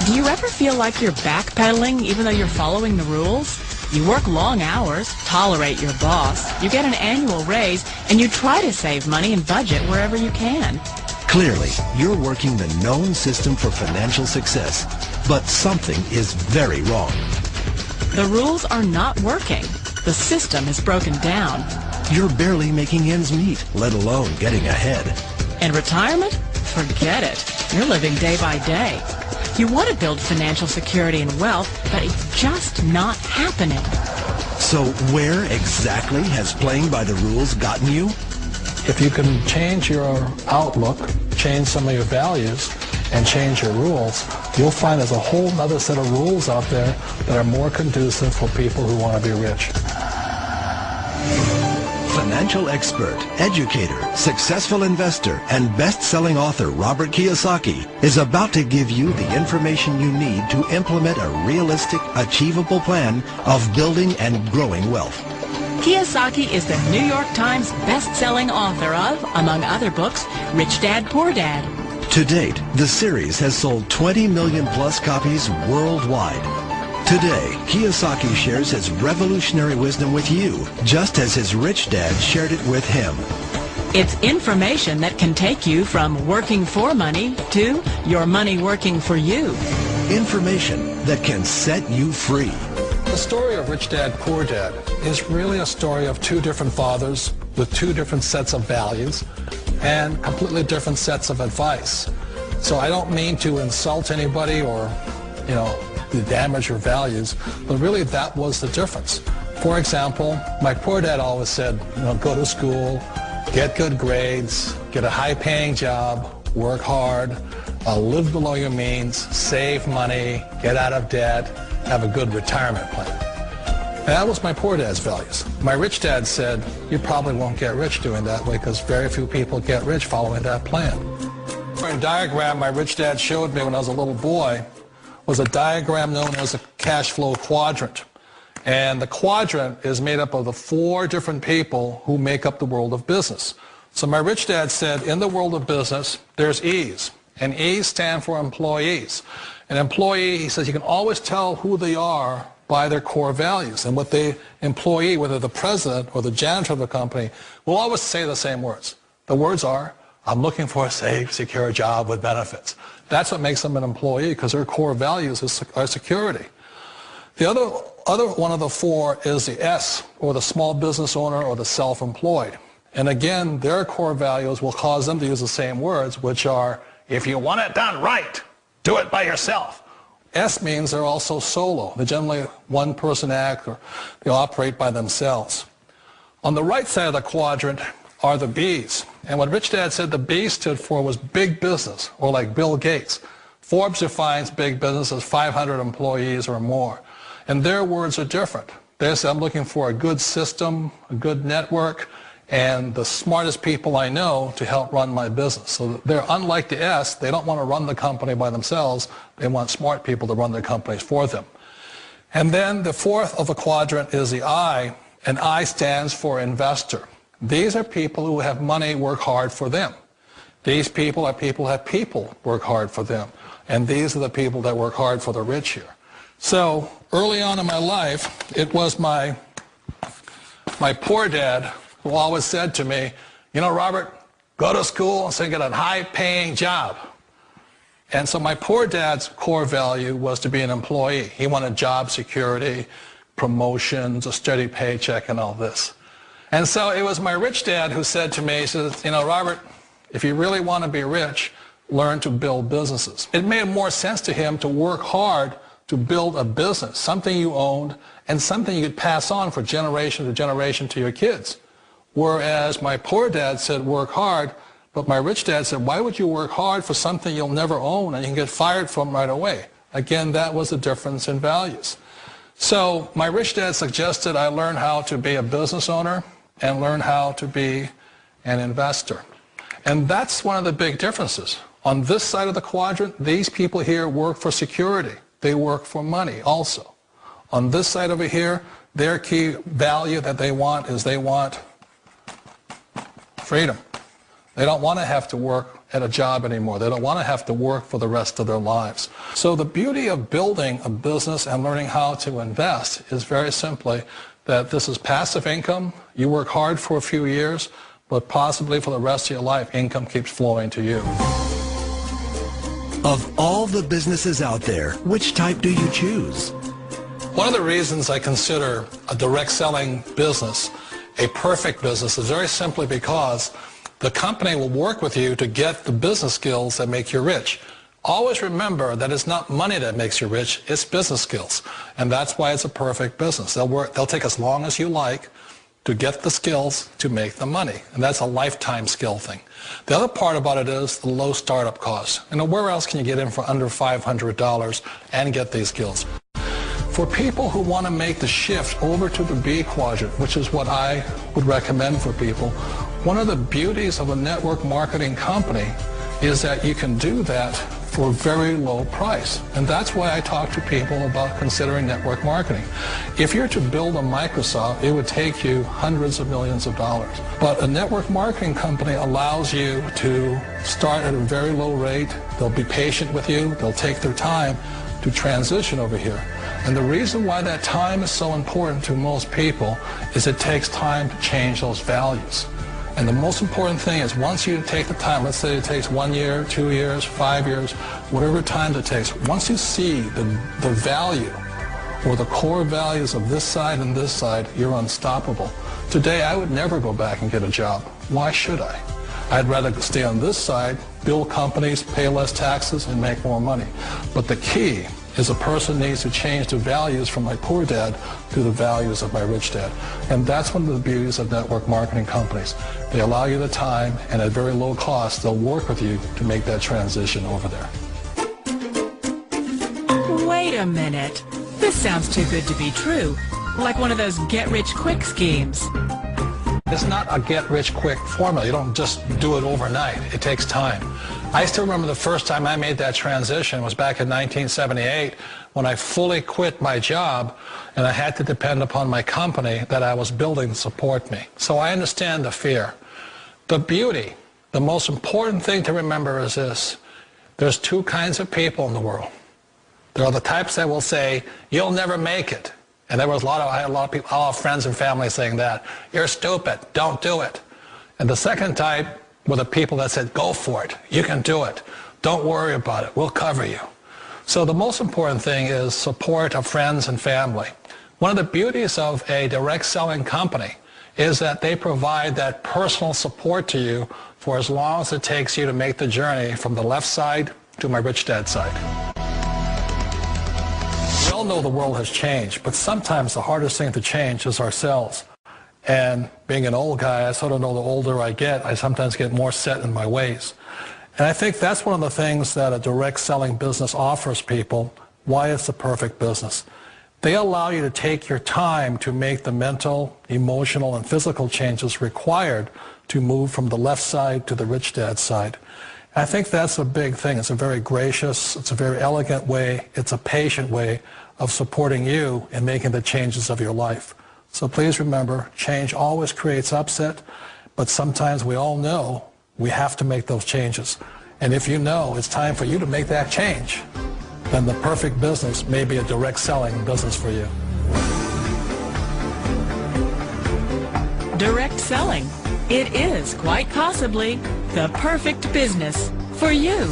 Do you ever feel like you're backpedaling even though you're following the rules? You work long hours, tolerate your boss, you get an annual raise, and you try to save money and budget wherever you can. Clearly, you're working the known system for financial success, but something is very wrong. The rules are not working. The system is broken down. You're barely making ends meet, let alone getting ahead. And retirement? Forget it. You're living day by day. You want to build financial security and wealth, but it's just not happening. So where exactly has playing by the rules gotten you? If you can change your outlook, change some of your values, and change your rules, you'll find there's a whole other set of rules out there that are more conducive for people who want to be rich. Financial expert, educator, successful investor, and best-selling author Robert Kiyosaki is about to give you the information you need to implement a realistic, achievable plan of building and growing wealth. Kiyosaki is the New York Times best-selling author of, among other books, Rich Dad, Poor Dad. To date, the series has sold 20 million plus copies worldwide. Today, Kiyosaki shares his revolutionary wisdom with you, just as his rich dad shared it with him. It's information that can take you from working for money to your money working for you. Information that can set you free. The story of Rich Dad, Poor Dad is really a story of two different fathers with two different sets of values and completely different sets of advice. So I don't mean to insult anybody or, to damage your values, but really that was the difference. For example, my poor dad always said, go to school, get good grades, get a high-paying job, work hard, live below your means, save money, get out of debt, have a good retirement plan. And that was my poor dad's values. My rich dad said, you probably won't get rich doing that way because very few people get rich following that plan. A diagram my rich dad showed me when I was a little boy was a diagram known as a cash flow quadrant. And the quadrant is made up of the four different people who make up the world of business. So my rich dad said, in the world of business, there's E's. And E's stand for employees. An employee, he says, you can always tell who they are by their core values. And what the employee, whether the president or the janitor of the company, will always say the same words. The words are, I'm looking for a safe, secure job with benefits. That's what makes them an employee, because their core values are security. The other one of the four is the S, or the small business owner or the self-employed. And again, their core values will cause them to use the same words, which are, if you want it done right, do it by yourself. S means they're also solo. They're generally one-person act, or they operate by themselves. On the right side of the quadrant are the B's. And what Rich Dad said the B stood for was big business, or like Bill Gates. Forbes defines big business as 500 employees or more. And their words are different. They say, I'm looking for a good system, a good network, and the smartest people I know to help run my business. So they're unlike the S. They don't want to run the company by themselves. They want smart people to run their companies for them. And then the fourth of the quadrant is the I, and I stands for investor. These are people who have money work hard for them. These people are people who have people work hard for them. And these are the people that work hard for the rich here. So early on in my life, it was my poor dad who always said to me, Robert, go to school and get a high-paying job. And so my poor dad's core value was to be an employee. He wanted job security, promotions, a steady paycheck, and all this. And so it was my rich dad who said to me, he says, Robert, if you really want to be rich, learn to build businesses. It made more sense to him to work hard to build a business, something you owned, and something you could pass on for generation to generation to your kids. Whereas my poor dad said work hard, but my rich dad said, why would you work hard for something you'll never own and you can get fired from right away? Again, that was the difference in values. So my rich dad suggested I learn how to be a business owner and learn how to be an investor. And that's one of the big differences. On this side of the quadrant, these people here work for security. They work for money also. On this side over here, their key value that they want is they want freedom. They don't want to have to work at a job anymore. They don't want to have to work for the rest of their lives. So the beauty of building a business and learning how to invest is very simply that this is passive income. You work hard for a few years, but possibly for the rest of your life, income keeps flowing to you. Of all the businesses out there, which type do you choose? One of the reasons I consider a direct selling business a perfect business is very simply because the company will work with you to get the business skills that make you rich. Always remember that it's not money that makes you rich, it's business skills. And that's why it's a perfect business. They'll take as long as you like to get the skills to make the money. And that's a lifetime skill thing. The other part about it is the low startup costs. Where else can you get in for under $500 and get these skills? For people who want to make the shift over to the B quadrant, which is what I would recommend for people, one of the beauties of a network marketing company is that you can do that for a very low price. And that's why I talk to people about considering network marketing. If you're to build a Microsoft, it would take you hundreds of millions of dollars. But a network marketing company allows you to start at a very low rate. They'll be patient with you. They'll take their time to transition over here. And the reason why that time is so important to most people is it takes time to change those values. And the most important thing is once you take the time, let's say it takes 1 year, 2 years, 5 years, whatever time it takes, once you see the value or the core values of this side and this side, you're unstoppable. Today, I would never go back and get a job. Why should I? I'd rather stay on this side, build companies, pay less taxes, and make more money. But the key is a person needs to change the values from my poor dad to the values of my rich dad. And that's one of the beauties of network marketing companies. They allow you the time, and at very low cost, they'll work with you to make that transition over there. Wait a minute. This sounds too good to be true. Like one of those get-rich-quick schemes. It's not a get-rich-quick formula. You don't just do it overnight. It takes time. I still remember the first time I made that transition was back in 1978 when I fully quit my job and I had to depend upon my company that I was building to support me. So I understand the fear. The beauty, the most important thing to remember is this. There's two kinds of people in the world. There are the types that will say, you'll never make it. And I had a lot of people, all friends and family saying that. You're stupid, don't do it. And the second type were the people that said, go for it, you can do it. Don't worry about it, we'll cover you. So the most important thing is support of friends and family. One of the beauties of a direct selling company is that they provide that personal support to you for as long as it takes you to make the journey from the left side to my rich dad side. We all know the world has changed, but sometimes the hardest thing to change is ourselves. And being an old guy, I sort of know the older I get, I sometimes get more set in my ways. And I think that's one of the things that a direct selling business offers people, why it's the perfect business. They allow you to take your time to make the mental, emotional, and physical changes required to move from the left side to the rich dad side. I think that's a big thing. It's a very gracious, it's a very elegant way, it's a patient way of supporting you in making the changes of your life. So please remember, change always creates upset, but sometimes we all know we have to make those changes. And if you know it's time for you to make that change, then the perfect business may be a direct selling business for you. Direct selling. It is quite possibly the perfect business for you.